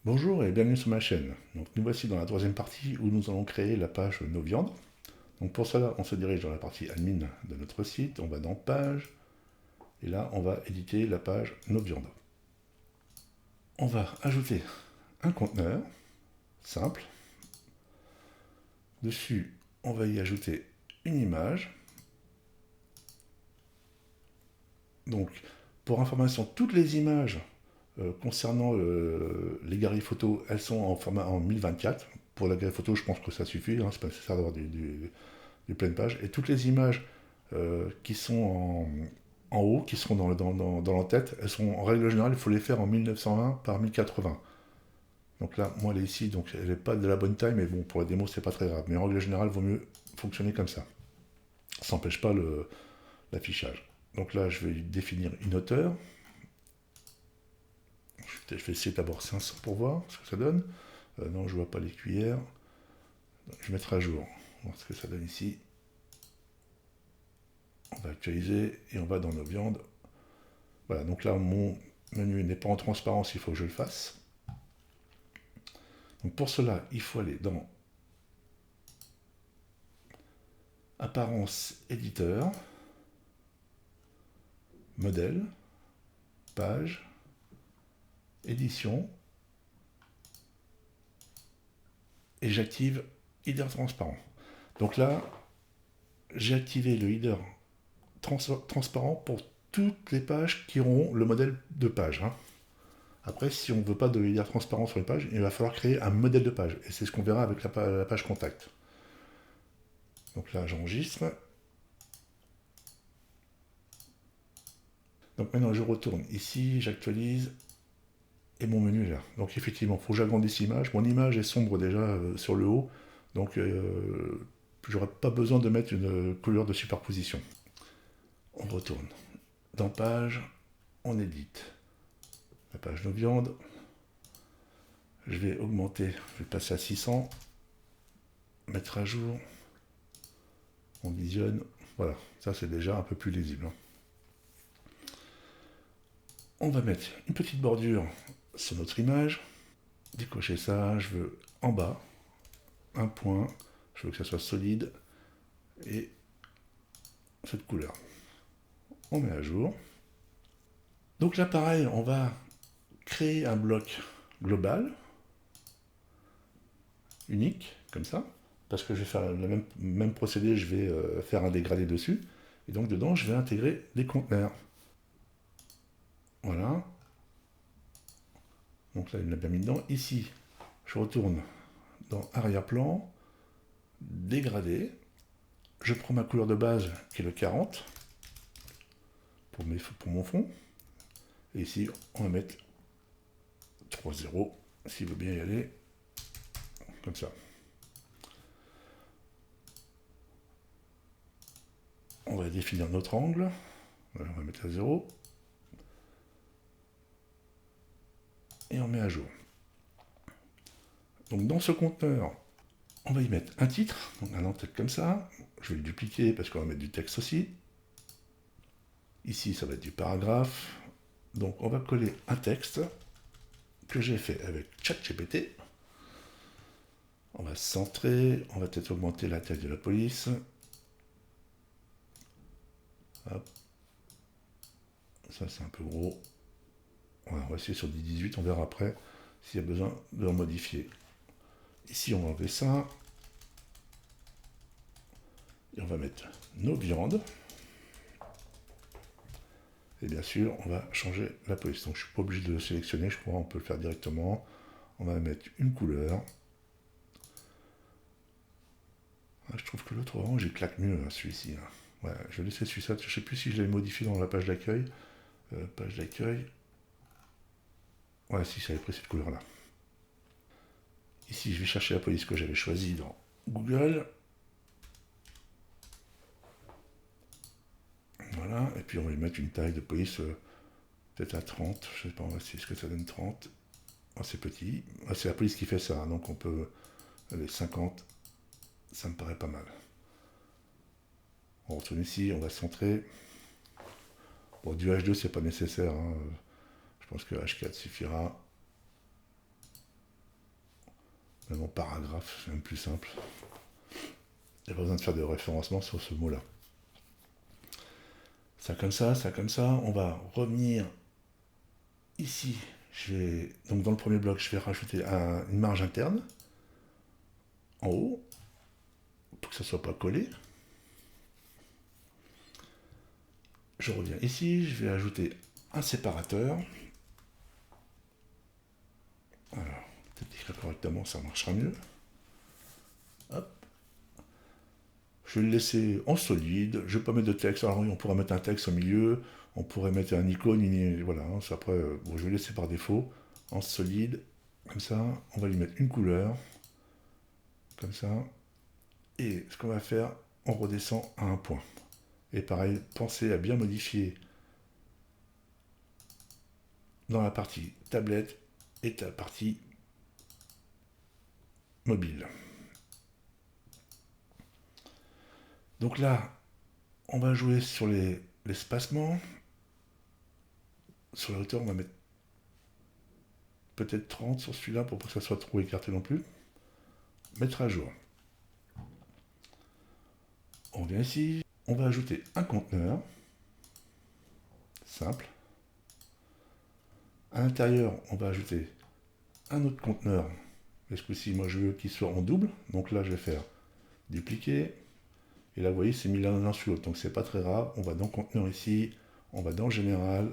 Bonjour et bienvenue sur ma chaîne. Donc nous voici dans la troisième partie où nous allons créer la page Nos viandes. Donc pour cela, on se dirige dans la partie admin de notre site, on va dans Page, et là on va éditer la page Nos viandes. On va ajouter un conteneur simple. Dessus, on va y ajouter une image. Donc pour information, toutes les images concernant les galeries photos, elles sont en format en 1024. Pour la galerie photo, je pense que ça suffit, hein, c'est pas nécessaire d'avoir des pleines pages. Et toutes les images qui sont en haut, qui seront dans l'entête, elles sont en règle générale, il faut les faire en 1920 par 1080. Donc là, moi, elle est ici, donc elle n'est pas de la bonne taille, mais bon, pour la démo, c'est pas très grave. Mais en règle générale, il vaut mieux fonctionner comme ça. Ça n'empêche pas l'affichage. Donc là, je vais définir une hauteur. Je vais essayer d'abord 500 pour voir ce que ça donne. Non, je vois pas les cuillères. Je vais mettre à jour. Voir ce que ça donne ici. On va actualiser et on va dans nos viandes. Voilà, donc là, mon menu n'est pas en transparence, il faut que je le fasse. Donc pour cela, il faut aller dans Apparence éditeur, Modèle, Page, Édition, et j'active Header transparent. Donc là, j'ai activé le header transparent pour toutes les pages qui auront le modèle de page. Hein. Après, si on ne veut pas de header transparent sur une page, il va falloir créer un modèle de page. Et c'est ce qu'on verra avec la page contact. Donc là, j'enregistre. Donc maintenant, je retourne ici, j'actualise, et mon menu est là. Donc effectivement, il faut que j'agrandisse l'image. Mon image est sombre déjà sur le haut, donc j'aurais pas besoin de mettre une couleur de superposition. On retourne dans Page, on édite la page Nos viandes. Je vais augmenter, je vais passer à 600, mettre à jour, on visionne, voilà, ça c'est déjà un peu plus lisible. Hein. On va mettre une petite bordure sur notre image, décocher ça, je veux en bas, un point, je veux que ça soit solide, et cette couleur. On met à jour. Donc là pareil, on va créer un bloc global, unique, comme ça, parce que je vais faire le même procédé, je vais faire un dégradé dessus, et donc dedans je vais intégrer des conteneurs. Voilà. Donc là il me l'a bien mis dedans. Ici, je retourne dans arrière-plan, dégradé, je prends ma couleur de base qui est le 40 pour mon fond, et ici on va mettre 3,0 s'il veut bien y aller, comme ça. On va définir notre angle, on va mettre à 0, et on met à jour. Donc dans ce conteneur, on va y mettre un titre, donc un en-tête comme ça, je vais le dupliquer parce qu'on va mettre du texte aussi. Ici ça va être du paragraphe, donc on va coller un texte que j'ai fait avec ChatGPT. On va centrer, on va peut-être augmenter la taille de la police. Hop. Ça c'est un peu gros. Voilà, on va essayer sur 10-18, on verra après s'il y a besoin de le modifier. Ici on va enlever ça. Et on va mettre nos viandes. Et bien sûr, on va changer la police. Donc je ne suis pas obligé de le sélectionner, je crois, on peut le faire directement. On va mettre une couleur. Ah, je trouve que l'autre orange, il claque mieux, hein, celui-ci. Hein. Ouais, je vais laisser celui-ci. Je ne sais plus si je l'avais modifié dans la page d'accueil. Page d'accueil. Ouais, si, ça avait pris cette couleur-là. Ici, je vais chercher la police que j'avais choisie dans Google. Voilà, et puis on va lui mettre une taille de police peut-être à 30. Je ne sais pas, on va essayer ce que ça donne 30. Ah, c'est petit. Ah, c'est la police qui fait ça, hein, donc on peut aller 50. Ça me paraît pas mal. On retourne ici, on va centrer. Bon, du H2, c'est pas nécessaire. Hein. Je pense que H4 suffira. Même en paragraphe, c'est même plus simple. Il n'y a pas besoin de faire de référencement sur ce mot-là. Ça comme ça, ça comme ça. On va revenir ici. Donc dans le premier bloc, je vais rajouter une marge interne en haut pour que ça ne soit pas collé. Je reviens ici, je vais ajouter un séparateur. Alors, peut-être écrire correctement, ça marchera mieux. Hop. Je vais le laisser en solide. Je ne vais pas mettre de texte. Alors oui, on pourrait mettre un texte au milieu. On pourrait mettre un icône. Voilà. Après, bon, je vais laisser par défaut en solide. Comme ça, on va lui mettre une couleur. Comme ça. Et ce qu'on va faire, on redescend à un point. Et pareil, pensez à bien modifier dans la partie tablette et la partie mobile. Donc là, on va jouer sur l'espacement. Sur la hauteur, on va mettre peut-être 30 sur celui-là pour pas que ça soit trop écarté non plus. Mettre à jour. On vient ici, on va ajouter un conteneur. Simple. À l'intérieur, on va ajouter un autre conteneur. Et ce coup-ci, moi je veux qu'il soit en double. Donc là, je vais faire dupliquer. Et là, vous voyez, c'est mis l'un sur l'autre. Donc c'est pas très grave. On va dans conteneur ici. On va dans général.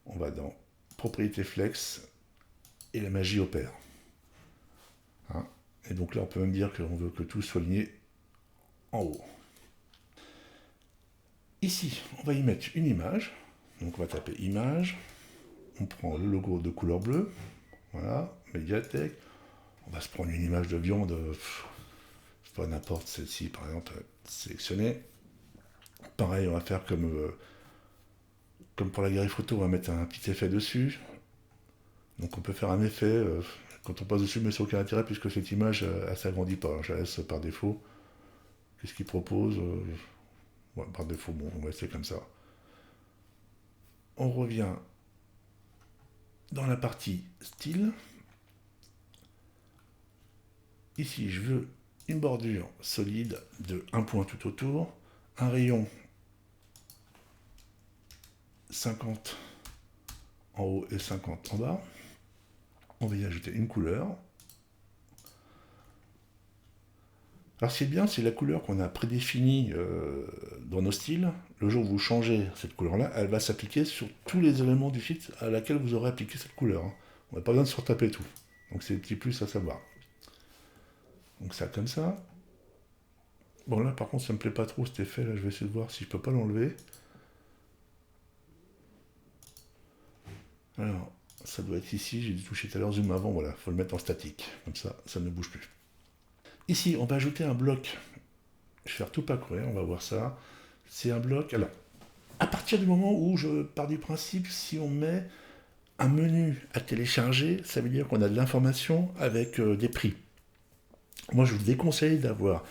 On va dans propriété flex. Et la magie opère. Hein, et donc là, on peut même dire qu'on veut que tout soit aligné en haut. Ici, on va y mettre une image. Donc on va taper image. On prend le logo de couleur bleue. Voilà, médiathèque. On va se prendre une image de viande. Pas n'importe, celle-ci par exemple, sélectionner. Pareil, on va faire comme pour la galerie photo, on va mettre un petit effet dessus. Donc on peut faire un effet quand on passe dessus, mais c'est aucun intérêt puisque cette image, elle s'agrandit pas. Je la laisse par défaut. Qu'est-ce qu'il propose ouais, par défaut, bon, on va laisser comme ça. On revient dans la partie style. Ici, je veux une bordure solide de 1 point tout autour, un rayon 50 en haut et 50 en bas. On va y ajouter une couleur. Alors ce qui est bien, c'est la couleur qu'on a prédéfinie dans nos styles. Le jour où vous changez cette couleur-là, elle va s'appliquer sur tous les éléments du site à laquelle vous aurez appliqué cette couleur. On n'a pas besoin de se retaper tout. Donc c'est des petits plus à savoir. Donc ça comme ça. Bon là par contre ça me plaît pas trop cet effet là, je vais essayer de voir si je peux pas l'enlever. Alors ça doit être ici, j'ai dû toucher tout à l'heure zoom avant, voilà, il faut le mettre en statique, comme ça, ça ne bouge plus. Ici on va ajouter un bloc, je vais faire tout parcourir, on va voir ça. C'est un bloc, alors à partir du moment où je pars du principe, si on met un menu à télécharger, ça veut dire qu'on a de l'information avec des prix. Moi je vous déconseille d'avoir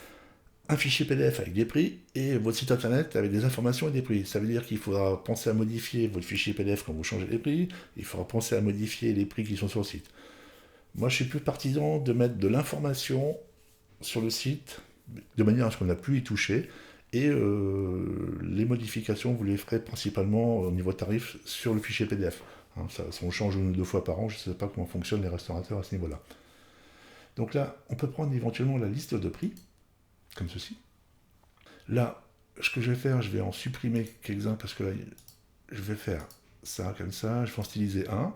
un fichier PDF avec des prix et votre site internet avec des informations et des prix. Ça veut dire qu'il faudra penser à modifier votre fichier PDF quand vous changez les prix, il faudra penser à modifier les prix qui sont sur le site. Moi je suis plus partisan de mettre de l'information sur le site de manière à ce qu'on n'a plus y toucher et les modifications vous les ferez principalement au niveau tarif sur le fichier PDF. Hein, ça, on change 1 ou 2 fois par an, je ne sais pas comment fonctionnent les restaurateurs à ce niveau-là. Donc là, on peut prendre éventuellement la liste de prix, comme ceci. Là, ce que je vais faire, je vais en supprimer quelques-uns parce que là, je vais faire ça comme ça, je vais en styliser un,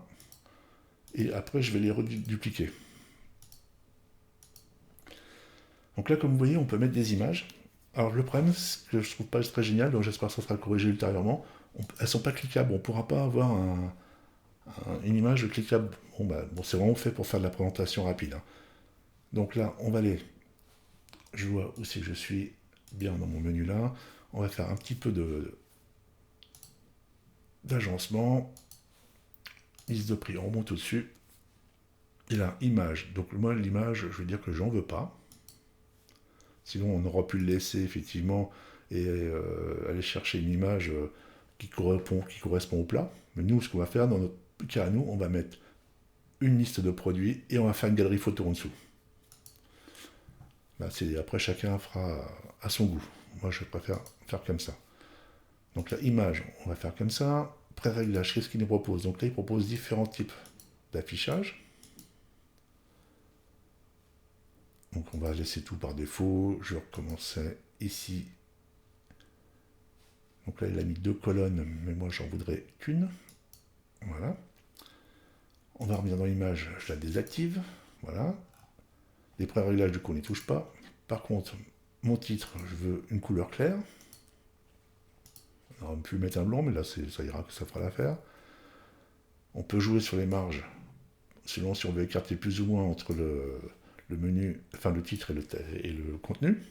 et après je vais les redupliquer. Donc là, comme vous voyez, on peut mettre des images. Alors le problème, ce que je trouve pas très génial, donc j'espère que ça sera corrigé ultérieurement, elles sont pas cliquables, on ne pourra pas avoir une image cliquable. Bon, c'est vraiment fait pour faire de la présentation rapide. Hein. Donc là, on va aller, je vois où c'est que je suis, bien dans mon menu là, on va faire un petit peu d'agencement, liste de prix, on remonte au-dessus, et là, image, donc moi l'image, je veux dire que j'en veux pas, sinon on aura pu le laisser effectivement et aller chercher une image qui correspond au plat, mais nous ce qu'on va faire dans notre cas à nous, on va mettre une liste de produits et on va faire une galerie photo en dessous. Bah, après, chacun fera à son goût. Moi, je préfère faire comme ça. Donc, la image, on va faire comme ça. Pré-réglage, qu'est-ce qu'il nous propose? Donc là, il propose différents types d'affichage. Donc, on va laisser tout par défaut. Je recommençais ici. Donc là, il a mis 2 colonnes, mais moi, j'en voudrais qu'une. Voilà. On va revenir dans l'image, je la désactive. Voilà. Les pré-réglages, du coup, on n'y touche pas. Par contre, mon titre, je veux une couleur claire. On aurait pu mettre un blanc, mais là, ça ira, ça fera l'affaire. On peut jouer sur les marges, selon si on veut écarter plus ou moins entre le menu, enfin le titre et le contenu.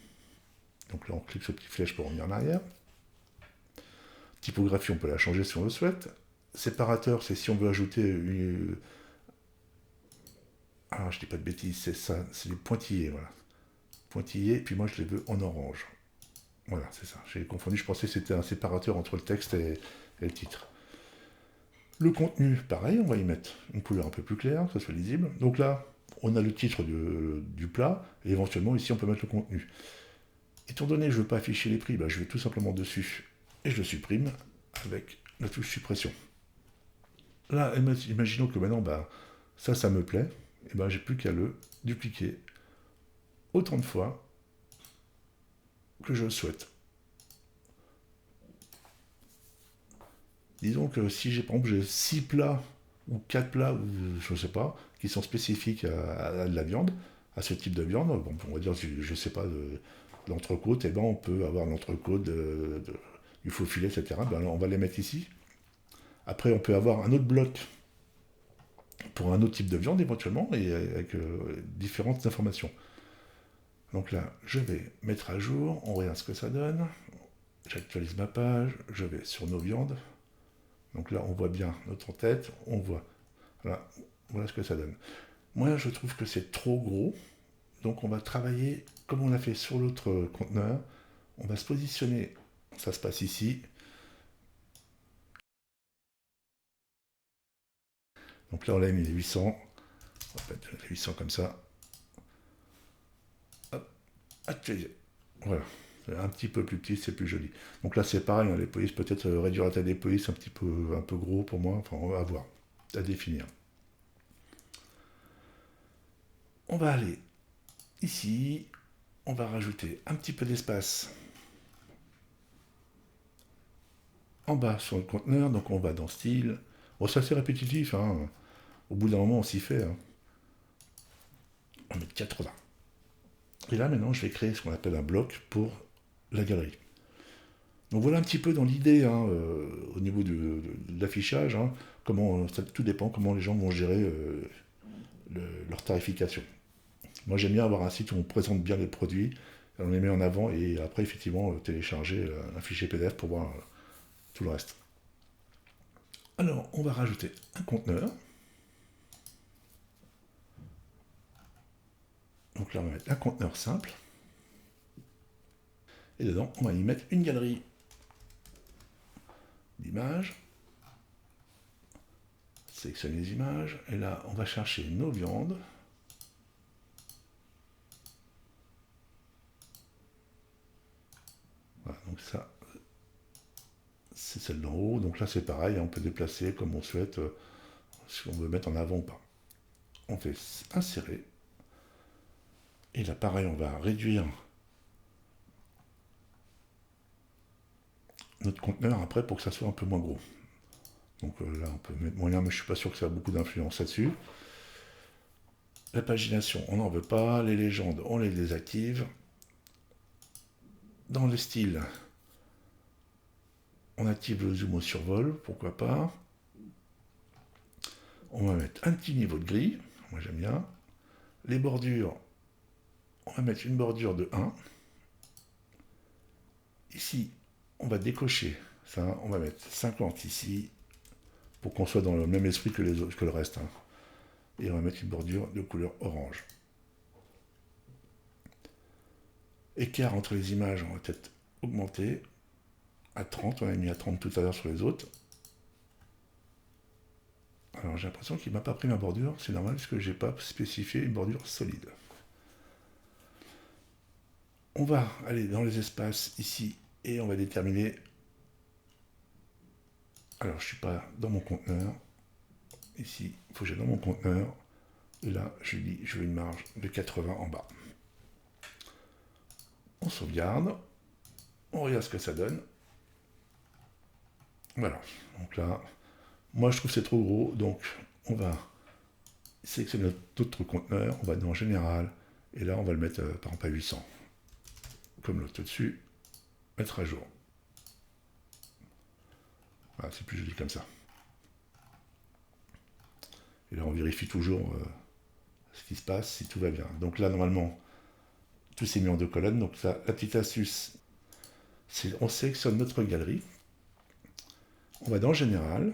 Donc là, on clique sur le petit flèche pour revenir en arrière. Typographie, on peut la changer si on le souhaite. Séparateur, c'est si on veut ajouter une... Ah, je dis pas de bêtises, c'est ça, c'est les pointillés, voilà. Pointillés, puis moi je les veux en orange. Voilà, c'est ça. J'ai confondu, je pensais que c'était un séparateur entre le texte et le titre. Le contenu, pareil, on va y mettre une couleur un peu plus claire, que ce soit lisible. Donc là, on a le titre du plat, et éventuellement ici on peut mettre le contenu. Étant donné que je ne veux pas afficher les prix, bah, je vais tout simplement dessus et je le supprime avec la touche suppression. Là, imaginons que maintenant, bah, ça me plaît, et bah, j'ai plus qu'à le dupliquer autant de fois que je le souhaite. Disons que si j'ai par exemple j'ai 6 plats ou 4 plats, ou je ne sais pas, qui sont spécifiques à de la viande, à ce type de viande, bon, on va dire, je ne sais pas, de l'entrecôte, et ben on peut avoir l'entrecôte du faux filet, etc. Ben, on va les mettre ici. Après, on peut avoir un autre bloc pour un autre type de viande éventuellement, et avec différentes informations. Donc là, je vais mettre à jour, on regarde ce que ça donne. J'actualise ma page, je vais sur nos viandes. Donc là, on voit bien notre tête, on voit. Voilà ce que ça donne. Moi, je trouve que c'est trop gros. Donc on va travailler comme on l'a fait sur l'autre conteneur. On va se positionner, ça se passe ici. Donc là, on l'a mis les 800. On va mettre les 800 comme ça. Hop, actualiser. Voilà. Un petit peu plus petit, c'est plus joli. Donc là, c'est pareil, hein, les polices, peut-être réduire la taille des polices un peu gros pour moi. Enfin, on va voir. À définir. On va aller ici. On va rajouter un petit peu d'espace en bas sur le conteneur. Donc on va dans style. Bon, c'est assez répétitif. Hein. Au bout d'un moment, on s'y fait. Hein. On va mettre 80. Et là, maintenant, je vais créer ce qu'on appelle un bloc pour la galerie. Donc voilà un petit peu dans l'idée, hein, au niveau de l'affichage, hein, comment, tout dépend comment les gens vont gérer leur tarification. Moi, j'aime bien avoir un site où on présente bien les produits, on les met en avant et après, effectivement, télécharger un fichier PDF pour voir tout le reste. Alors, on va rajouter un conteneur. Donc là, on va mettre un conteneur simple. Et dedans, on va y mettre une galerie d'images. Sélectionne les images. Et là, on va chercher nos viandes. Voilà, donc ça, c'est celle d'en haut. Donc là, c'est pareil, on peut déplacer comme on souhaite, si on veut mettre en avant ou pas. On fait insérer. Et là, pareil, on va réduire notre conteneur après pour que ça soit un peu moins gros. Donc là, on peut mettre moyen, mais je suis pas sûr que ça a beaucoup d'influence là-dessus. La pagination, on n'en veut pas. Les légendes, on les désactive. Dans le style, on active le zoom au survol, pourquoi pas. On va mettre un petit niveau de gris, moi j'aime bien. Les bordures, on va mettre une bordure de 1. Ici, on va décocher ça, on va mettre 50 ici, pour qu'on soit dans le même esprit que, les autres, que le reste. Hein. Et on va mettre une bordure de couleur orange. Écart entre les images, on va peut-être augmenter à 30, on a mis à 30 tout à l'heure sur les autres. Alors j'ai l'impression qu'il ne m'a pas pris ma bordure, c'est normal parce que je n'ai pas spécifié une bordure solide. On va aller dans les espaces ici et on va déterminer. Alors, je ne suis pas dans mon conteneur. Ici, il faut que j'aille dans mon conteneur. Et là, je dis, je veux une marge de 80 en bas. On sauvegarde. On regarde ce que ça donne. Voilà. Donc là, moi, je trouve que c'est trop gros. Donc, on va sélectionner notre conteneur. On va dans Général. Et là, on va le mettre, par exemple, à 800. Comme l'autre au-dessus. Mettre à jour. Voilà, c'est plus joli comme ça. Et là, on vérifie toujours ce qui se passe, si tout va bien. Donc là, normalement, tout s'est mis en 2 colonnes. Donc là, la petite astuce, c'est on sélectionne notre galerie. On va dans Général.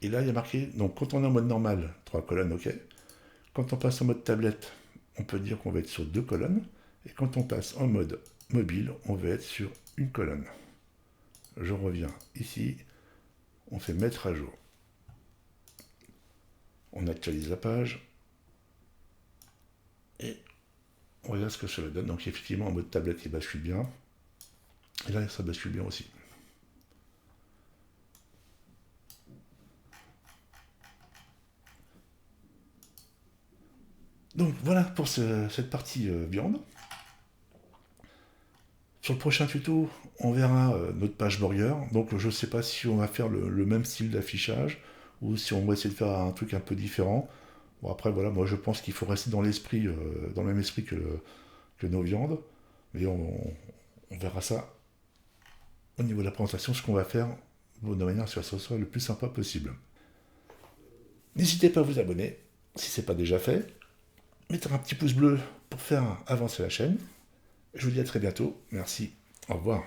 Et là, il y a marqué, donc quand on est en mode normal, 3 colonnes, ok. Quand on passe en mode tablette, on peut dire qu'on va être sur 2 colonnes. Et quand on passe en mode mobile, on va être sur 1 colonne. Je reviens ici. On fait mettre à jour. On actualise la page. Et on regarde ce que cela donne. Donc effectivement, en mode tablette, il bascule bien. Et là, ça bascule bien aussi. Donc voilà pour cette partie viande. Sur le prochain tuto, on verra notre page burger. Donc je ne sais pas si on va faire le même style d'affichage ou si on va essayer de faire un truc un peu différent. Bon après voilà, moi je pense qu'il faut rester dans l'esprit, dans le même esprit que nos viandes. Mais on verra ça au niveau de la présentation, ce qu'on va faire de manière à ce que ce soit le plus sympa possible. N'hésitez pas à vous abonner si ce n'est pas déjà fait. Mettez un petit pouce bleu pour faire avancer la chaîne. Je vous dis à très bientôt. Merci. Au revoir.